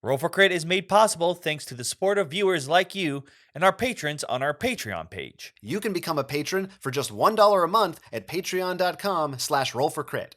Roll for Crit is made possible thanks to the support of viewers like you and our patrons on our Patreon page. You can become a patron for just $1 a month at patreon.com/rollforcrit.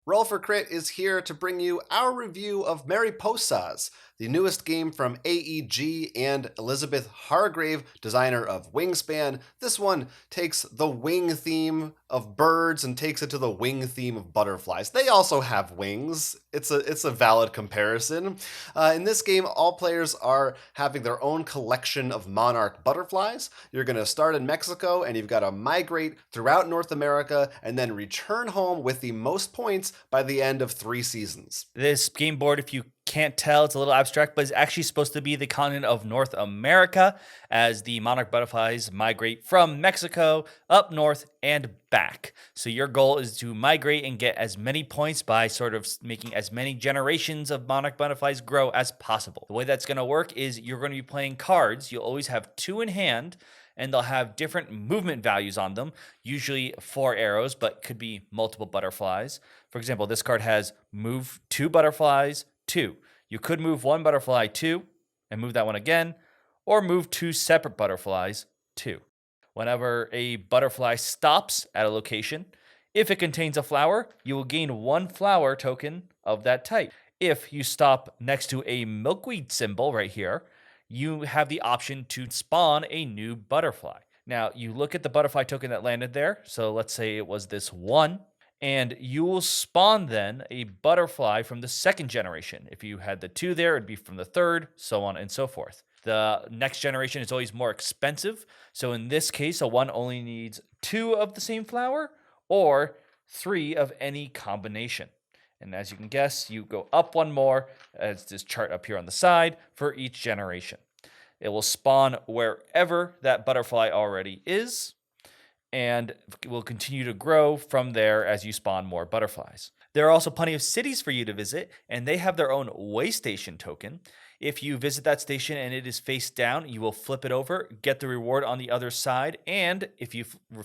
Roll for Crit is here to bring you our review of Mariposas, the newest game from AEG and Elizabeth Hargrave, designer of Wingspan. This one takes the wing theme of birds and takes it to the wing theme of butterflies. They also have wings. It's a valid comparison. In this game, all players are having their own collection of monarch butterflies. You're going to start in Mexico, and you've got to migrate throughout North America and then return home with the most points by the end of 3 seasons. This game board, if you can't tell, it's a little abstract, but it's actually supposed to be the continent of North America as the monarch butterflies migrate from Mexico up north and back. So your goal is to migrate and get as many points by sort of making as many generations of monarch butterflies grow as possible. The way that's going to work is you're going to be playing cards. You'll always have 2 in hand, and they'll have different movement values on them, usually 4 arrows, but could be multiple butterflies. For example, this card has move 2 butterflies, 2. You could move 1 butterfly 2 and move that one again, or move 2 separate butterflies 2. Whenever a butterfly stops at a location, if it contains a flower, you will gain 1 flower token of that type. If you stop next to a milkweed symbol right here, you have the option to spawn a new butterfly. Now, you look at the butterfly token that landed there. So let's say it was this 1. And you will spawn then a butterfly from the 2nd generation. If you had the 2 there, it'd be from the 3rd, so on and so forth. The next generation is always more expensive. So in this case, a 1 only needs 2 of the same flower or 3 of any combination. And as you can guess, you go up 1 more, as this chart up here on the side, for each generation. It will spawn wherever that butterfly already is, and will continue to grow from there as you spawn more butterflies. There are also plenty of cities for you to visit, and they have their own way station token. If you visit that station and it is face down, you will flip it over, get the reward on the other side, and if you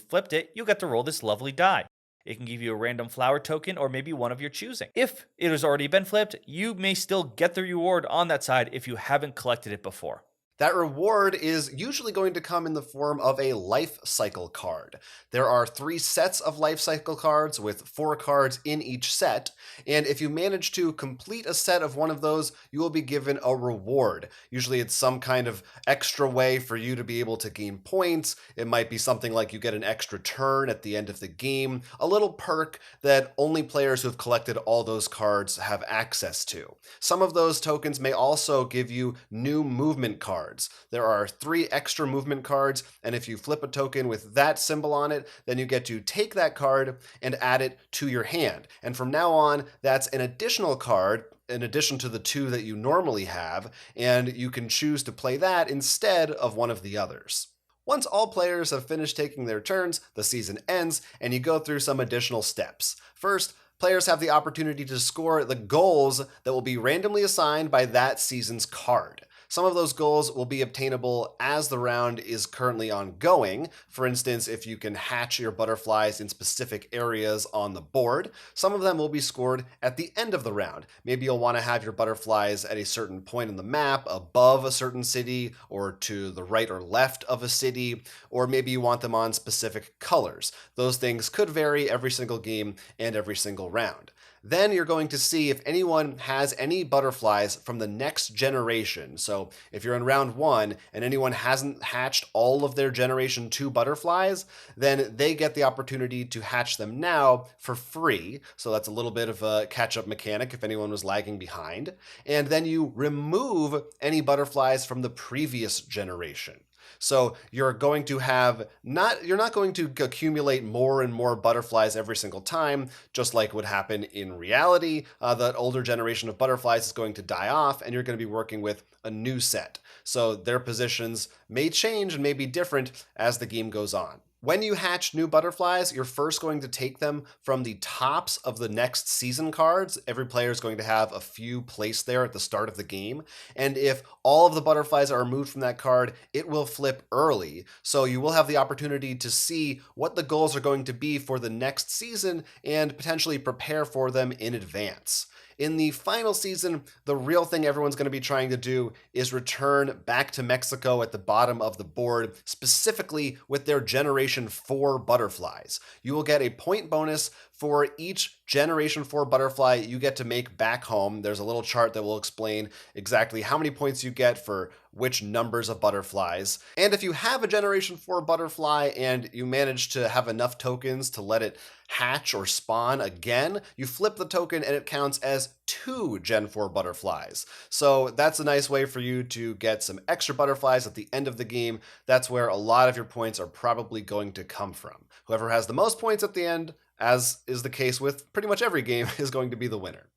flipped it, you'll get to roll this lovely die. It can give you a random flower token or maybe one of your choosing. If it has already been flipped, you may still get the reward on that side if you haven't collected it before. That reward is usually going to come in the form of a life cycle card. There are 3 sets of life cycle cards with 4 cards in each set, and if you manage to complete a set of one of those, you will be given a reward. Usually it's some kind of extra way for you to be able to gain points. It might be something like you get an extra turn at the end of the game, a little perk that only players who have collected all those cards have access to. Some of those tokens may also give you new movement cards. There are 3 extra movement cards, and if you flip a token with that symbol on it, then you get to take that card and add it to your hand. And from now on, that's an additional card in addition to the 2 that you normally have, and you can choose to play that instead of one of the others. Once all players have finished taking their turns, the season ends, and you go through some additional steps. First, players have the opportunity to score the goals that will be randomly assigned by that season's card. Some of those goals will be obtainable as the round is currently ongoing. For instance, if you can hatch your butterflies in specific areas on the board, some of them will be scored at the end of the round. Maybe you'll want to have your butterflies at a certain point on the map, above a certain city, or to the right or left of a city, or maybe you want them on specific colors. Those things could vary every single game and every single round. Then you're going to see if anyone has any butterflies from the next generation. So if you're in round 1 and anyone hasn't hatched all of their generation 2 butterflies, then they get the opportunity to hatch them now for free. So that's a little bit of a catch-up mechanic if anyone was lagging behind. And then you remove any butterflies from the previous generation. So you're going to have you're not going to accumulate more and more butterflies every single time, just like would happen in reality. That older generation of butterflies is going to die off, and you're going to be working with a new set. So their positions may change and may be different as the game goes on. When you hatch new butterflies, you're first going to take them from the tops of the next season cards. Every player is going to have a few placed there at the start of the game. And if all of the butterflies are removed from that card, it will flip early. So you will have the opportunity to see what the goals are going to be for the next season and potentially prepare for them in advance. In the final season, the real thing everyone's going to be trying to do is return back to Mexico at the bottom of the board, specifically with their Generation 4 butterflies. You will get a point bonus for each Generation 4 butterfly you get to make back home. There's a little chart that will explain exactly how many points you get for which numbers of butterflies. And if you have a Generation 4 butterfly and you manage to have enough tokens to let it hatch or spawn again, you flip the token and it counts as 2 Gen 4 butterflies. So that's a nice way for you to get some extra butterflies at the end of the game. That's where a lot of your points are probably going to come from. Whoever has the most points at the end, as is the case with pretty much every game, is going to be the winner.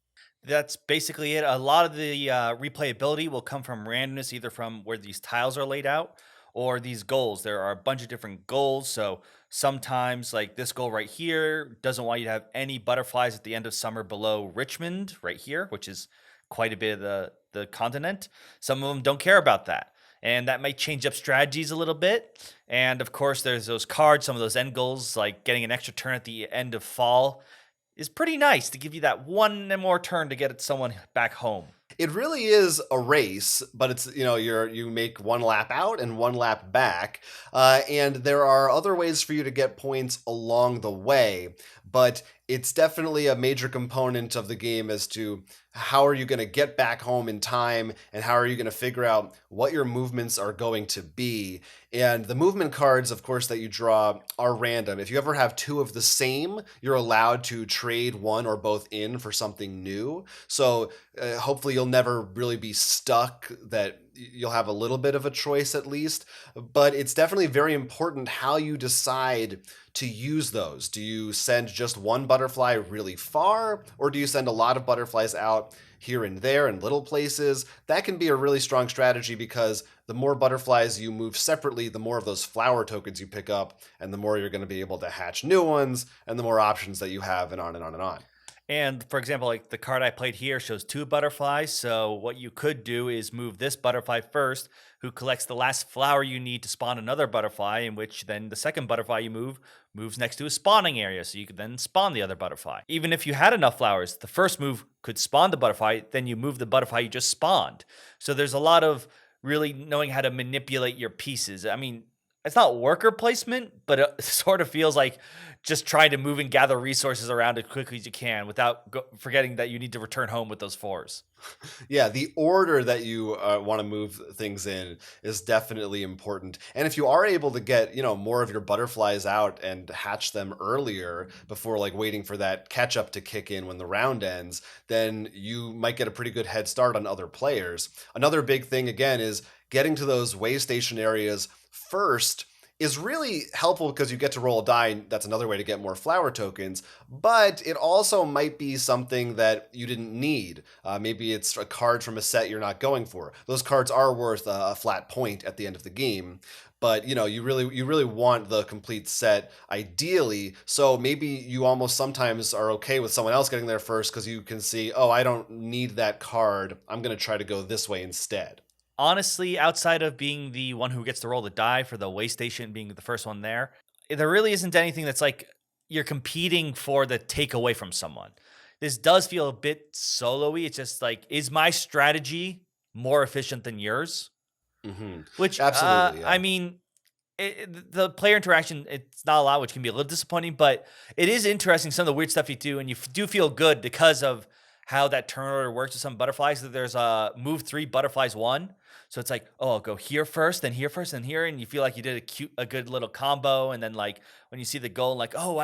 That's basically it. A lot of the replayability will come from randomness, either from where these tiles are laid out or these goals. There are a bunch of different goals. So sometimes, like this goal right here, doesn't want you to have any butterflies at the end of summer below Richmond, right here, which is quite a bit of the continent. Some of them don't care about that. And that might change up strategies a little bit. And of course, there's those cards, some of those end goals, like getting an extra turn at the end of fall is pretty nice to give you that one more turn to get someone back home. It really is a race, but it's, you make one lap out and one lap back, and there are other ways for you to get points along the way, but it's definitely a major component of the game as to how are you going to get back home in time and how are you going to figure out what your movements are going to be. And the movement cards, of course, that you draw are random. If you ever have two of the same, you're allowed to trade one or both in for something new. So hopefully you'll never really be stuck, that you'll have a little bit of a choice at least. But it's definitely very important how you decide to use those. Do you send just one butterfly really far, or do you send a lot of butterflies out here and there in little places? That can be a really strong strategy, because the more butterflies you move separately, the more of those flower tokens you pick up, and the more you're going to be able to hatch new ones, and the more options that you have, and on and on and on. And for example, like the card I played here shows 2 butterflies. So what you could do is move this butterfly first, who collects the last flower you need to spawn another butterfly, in which then the second butterfly you moves next to a spawning area. So you could then spawn the other butterfly. Even if you had enough flowers, the first move could spawn the butterfly, then you move the butterfly you just spawned. So there's a lot of really knowing how to manipulate your pieces. I mean, it's not worker placement, but it sort of feels like just trying to move and gather resources around as quickly as you can without forgetting that you need to return home with those 4s. Yeah, the order that you want to move things in is definitely important. And if you are able to get, more of your butterflies out and hatch them earlier before like waiting for that catch up to kick in when the round ends, then you might get a pretty good head start on other players. Another big thing again is getting to those way station areas first is really helpful, because you get to roll a die. That's another way to get more flower tokens, but it also might be something that you didn't need. Maybe it's a card from a set you're not going for. Those cards are worth a flat point at the end of the game, but you really want the complete set ideally. So maybe you almost sometimes are okay with someone else getting there first, because you can see, oh, I don't need that card, I'm going to try to go this way instead. Honestly, outside of being the one who gets to roll the die for the way station being the first one there really isn't anything that's like you're competing for the takeaway from someone. This does feel a bit solo-y. It's just like, is my strategy more efficient than yours? Mm-hmm. Which, Absolutely, yeah. I mean, the player interaction, it's not a lot, which can be a little disappointing, but it is interesting, some of the weird stuff you do, and you do feel good because of how that turn order works with some butterflies. That there's a move 3 butterflies 1. So it's like, oh, I'll go here first, then here first, then here, and you feel like you did a good little combo. And then like when you see the goal, like, oh,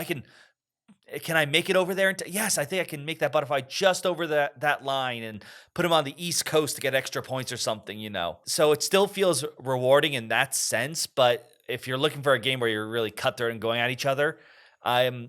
can I make it over there? Yes, I think I can make that butterfly just over that line and put him on the East Coast to get extra points or something, So it still feels rewarding in that sense. But if you're looking for a game where you're really cutthroat and going at each other,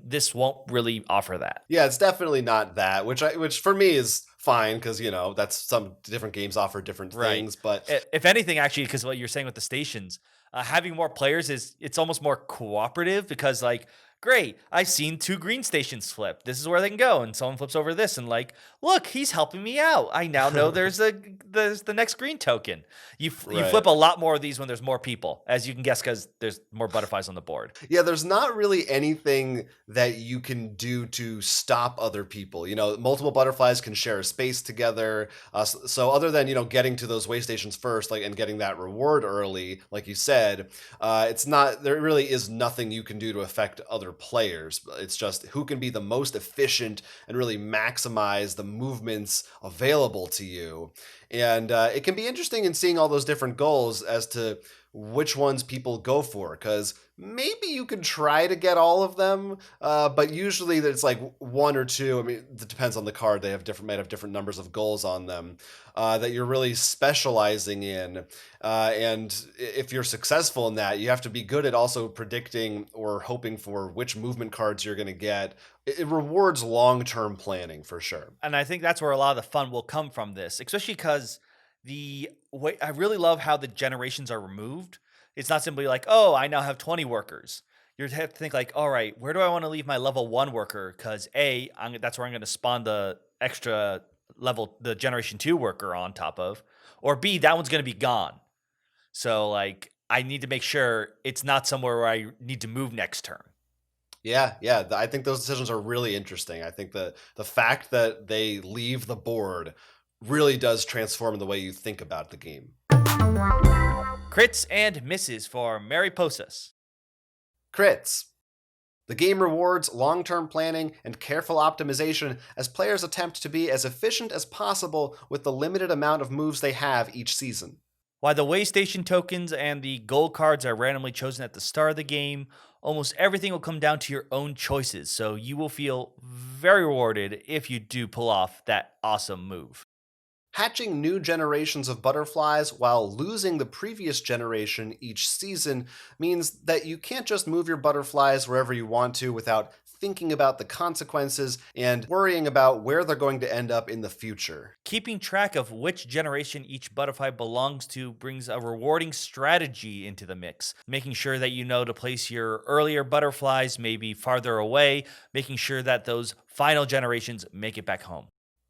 this won't really offer that. Yeah, it's definitely not that, which for me is fine, because that's some different games offer different things. But if anything, actually, because what you're saying with the stations, Having more players it's almost more cooperative because like, great, I've seen two green stations flip. This is where they can go, and someone flips over this, and like, look, he's helping me out. I now know there's the next green token. You Right. flip a lot more of these when there's more people, as you can guess, because there's more butterflies on the board. Yeah, there's not really anything that you can do to stop other people. Multiple butterflies can share a space together. So other than getting to those way stations first, like and getting that reward early, like you said, it's not. There really is nothing you can do to affect other players. It's just who can be the most efficient and really maximize the movements available to you. And it can be interesting in seeing all those different goals as to which ones people go for, because maybe you could try to get all of them, but usually it's like one or two. I mean, it depends on the card. They might have different numbers of goals on them that you're really specializing in. And if you're successful in that, you have to be good at also predicting or hoping for which movement cards you're going to get. It rewards long-term planning for sure. And I think that's where a lot of the fun will come from this, especially because the way I really love how the generations are removed. It's not simply like, oh, I now have 20 workers. You have to think like, all right, where do I want to leave my level one worker? Because that's where I'm going to spawn the extra level, the generation two worker on top of, or B, that one's going to be gone. So like, I need to make sure it's not somewhere where I need to move next turn. Yeah, yeah. I think those decisions are really interesting. I think the fact that they leave the board really does transform the way you think about the game. Crits and misses for Mariposas. Crits. The game rewards long-term planning and careful optimization as players attempt to be as efficient as possible with the limited amount of moves they have each season. While the way station tokens and the gold cards are randomly chosen at the start of the game, almost everything will come down to your own choices, so you will feel very rewarded if you do pull off that awesome move. Hatching new generations of butterflies while losing the previous generation each season means that you can't just move your butterflies wherever you want to without thinking about the consequences and worrying about where they're going to end up in the future. Keeping track of which generation each butterfly belongs to brings a rewarding strategy into the mix, making sure that you know to place your earlier butterflies maybe farther away, making sure that those final generations make it back home.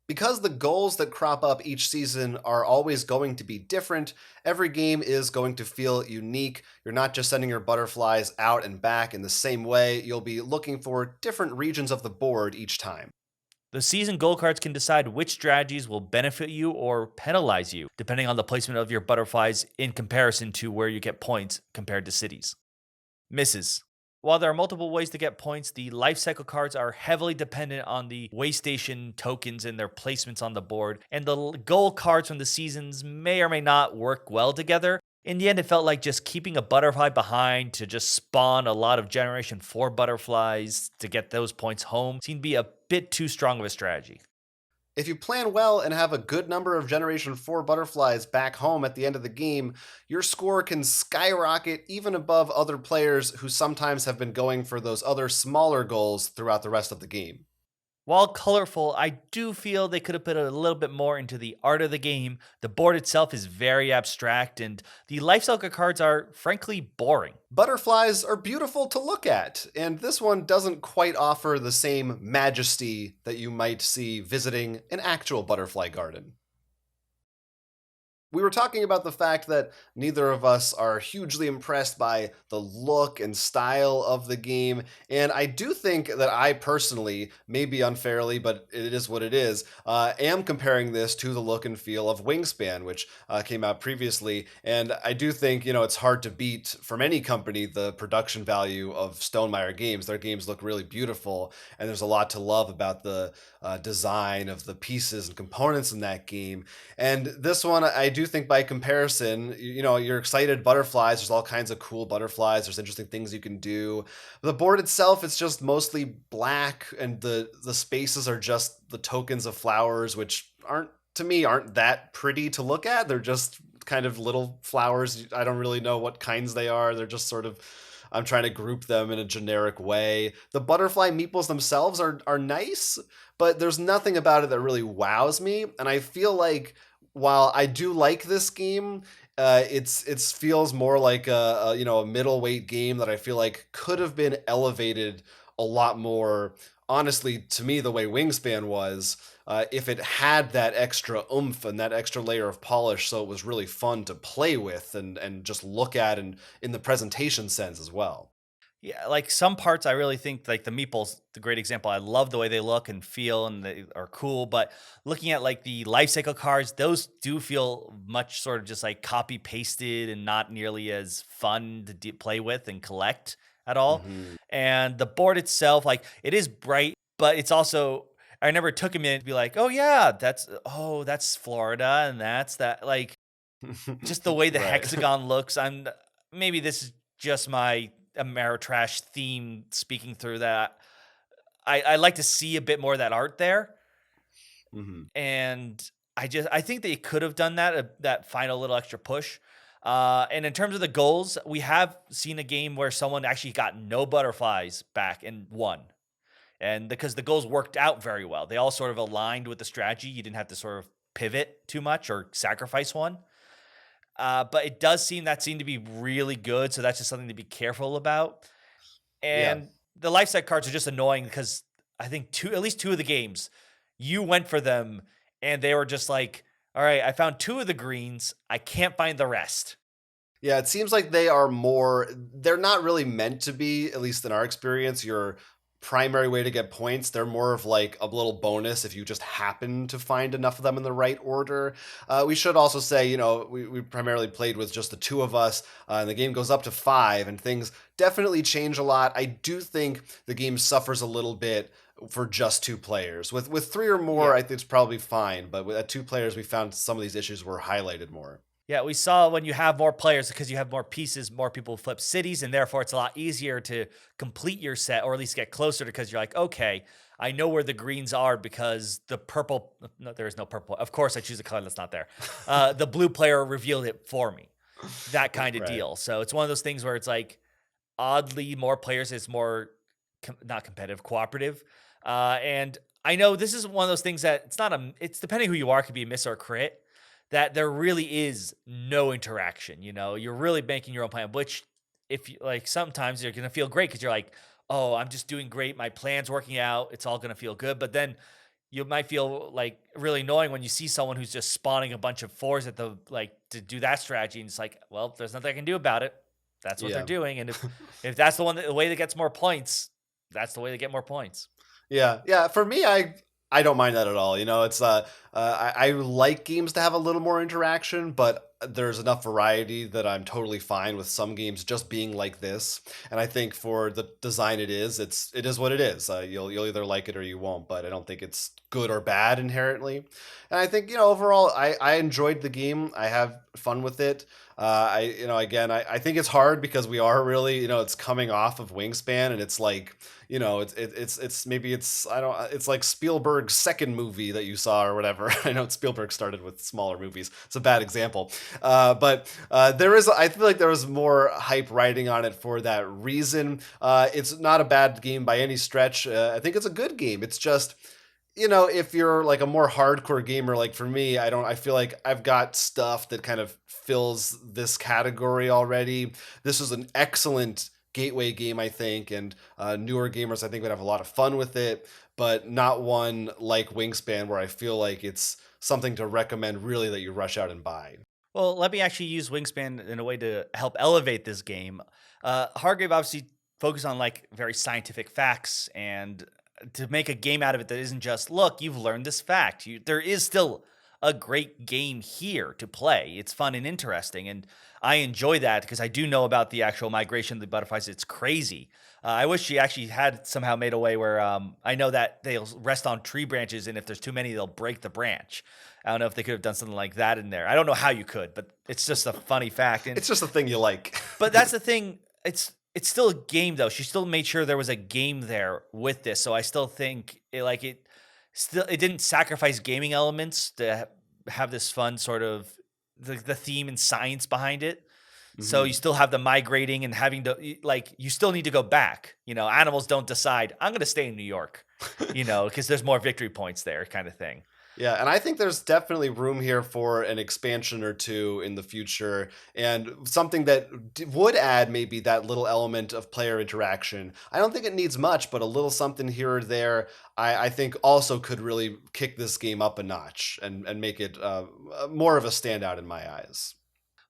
Because the goals that crop up each season are always going to be different, every game is going to feel unique. You're not just sending your butterflies out and back in the same way, you'll be looking for different regions of the board each time. The season goal cards can decide which strategies will benefit you or penalize you, depending on the placement of your butterflies in comparison to where you get points compared to cities. Misses. While there are multiple ways to get points, the life cycle cards are heavily dependent on the way station tokens and their placements on the board, and the goal cards from the seasons may or may not work well together. In the end, it felt like just keeping a butterfly behind to just spawn a lot of Generation 4 butterflies to get those points home seemed to be a bit too strong of a strategy. If you plan well and have a good number of Generation 4 butterflies back home at the end of the game, your score can skyrocket even above other players who sometimes have been going for those other smaller goals throughout the rest of the game. While colorful, I do feel they could have put a little bit more into the art of the game. The board itself is very abstract, and the life cycle cards are frankly boring. Butterflies are beautiful to look at, and this one doesn't quite offer the same majesty that you might see visiting an actual butterfly garden. We were talking about the fact that neither of us are hugely impressed by the look and style of the game, and I do think that I personally, maybe unfairly, but it is what it is, am comparing this to the look and feel of Wingspan, which came out previously, and I do think, it's hard to beat from any company the production value of Stonemaier games. Their games look really beautiful, and there's a lot to love about the design of the pieces and components in that game, and this one, I do think by comparison, you're excited butterflies. There's all kinds of cool butterflies. There's interesting things you can do. The board itself, it's just mostly black, and the spaces are just the tokens of flowers, which aren't that pretty to look at. They're just kind of little flowers. I don't really know what kinds they are. They're just sort of, I'm trying to group them in a generic way. The butterfly meeples themselves are nice, but there's nothing about it that really wows me. And I feel like while I do like this game, It feels more like a middleweight game that I feel like could have been elevated a lot more. Honestly, to me, the way Wingspan was, if it had that extra oomph and that extra layer of polish, so it was really fun to play with and just look at, and in the presentation sense as well. Yeah, like some parts I really think like the meeples, the great example. I love the way they look and feel and they are cool. But looking at like the life cycle cards, those do feel much sort of just like copy pasted and not nearly as fun to play with and collect at all. Hmm. And the board itself, like it is bright, but it's also I remember it took a minute to be like, that's Florida and that's that like just the way the Right. hexagon looks. Maybe this is just my Ameritrash theme speaking through that. I like to see a bit more of that art there, Hmm. and I think they could have done that that final little extra push. And in terms of the goals, we have seen a game where someone actually got no butterflies back and won. And because the goals worked out very well, they all sort of aligned with the strategy. You didn't have to sort of pivot too much or sacrifice one. But it does seem to be really good, so that's just something to be careful about. Yeah. And the life set cards are just annoying because I think at least two of the games, you went for them and they were just like, all right, I found two of the greens. I can't find the rest. Yeah, it seems like they're not really meant to be, at least in our experience, your primary way to get points. They're more of like a little bonus if you just happen to find enough of them in the right order. We should also say, we primarily played with just the two of us, and the game goes up to five, and things definitely change a lot. I do think the game suffers a little bit for just two players. With three or more, Yeah. I think it's probably fine, but at two players, we found some of these issues were highlighted more. Yeah, we saw when you have more players because you have more pieces, more people flip cities, and therefore it's a lot easier to complete your set or at least get closer because you're like, okay, I know where the greens are because the purple, no, there is no purple. Of course, I choose a color that's not there. The blue player revealed it for me, that kind of Right. deal. So it's one of those things where it's like, oddly, more players is more not competitive, cooperative. And I know this is one of those things that it's depending who you are, could be a miss or a crit that there really is no interaction. You're really making your own plan, which if you like, sometimes you're going to feel great because you're like, oh, I'm just doing great. My plan's working out. It's all going to feel good. But then you might feel like really annoying when you see someone who's just spawning a bunch of fours at the like to do that strategy. And it's like, well, there's nothing I can do about it. That's what they're Yeah. doing. And if that's the way that gets more points, that's the way to get more points. Yeah, yeah. For me, I don't mind that at all. It's I like games to have a little more interaction, but there's enough variety that I'm totally fine with some games just being like this. And I think for the design it is what it is. You'll either like it or you won't, but I don't think it's good or bad inherently. And I think overall I enjoyed the game. I have fun with it. Again, I think it's hard because we are really, it's coming off of Wingspan, and it's like, it's maybe it's I don't it's like Spielberg's second movie that you saw or whatever. I know Spielberg started with smaller movies. It's a bad example, but I feel like there was more hype riding on it for that reason. It's not a bad game by any stretch. I think it's a good game. It's just, if you're like a more hardcore gamer, like for me, I feel like I've got stuff that kind of fills this category already. This is an excellent gateway game, I think, and newer gamers, I think, would have a lot of fun with it, but not one like Wingspan where I feel like it's something to recommend really that you rush out and buy. Well, let me actually use Wingspan in a way to help elevate this game. Hargrave obviously focused on like very scientific facts and to make a game out of it that isn't just, look, you've learned this fact. There is still a great game here to play. It's fun and interesting. And I enjoy that because I do know about the actual migration of the butterflies. It's crazy. I wish she actually had somehow made a way where I know that they'll rest on tree branches, and if there's too many, they'll break the branch. I don't know if they could have done something like that in there. I don't know how you could, but it's just a funny fact. And It's just a thing you like. but that's the thing. It's still a game though. She still made sure there was a game there with this. So I still think it didn't sacrifice gaming elements to have this fun sort of the theme and science behind it. So you Mhm. still have the migrating and having to like you still need to go back. Animals don't decide I'm going to stay in New York, because there's more victory points there, kind of thing. Yeah, and I think there's definitely room here for an expansion or two in the future, and something that would add maybe that little element of player interaction. I don't think it needs much, but a little something here or there, I think also could really kick this game up a notch and make it more of a standout in my eyes.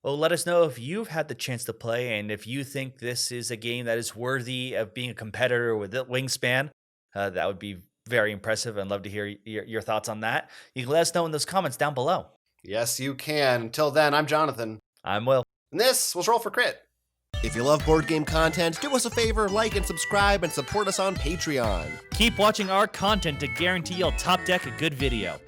Well, let us know if you've had the chance to play and if you think this is a game that is worthy of being a competitor with Wingspan. That would be very impressive. I'd love to hear your thoughts on that. You can let us know in those comments down below. Yes, you can. Until then, I'm Jonathan. I'm Will. And this was Roll for Crit. If you love board game content, do us a favor, like and subscribe, and support us on Patreon. Keep watching our content to guarantee you'll top deck a good video.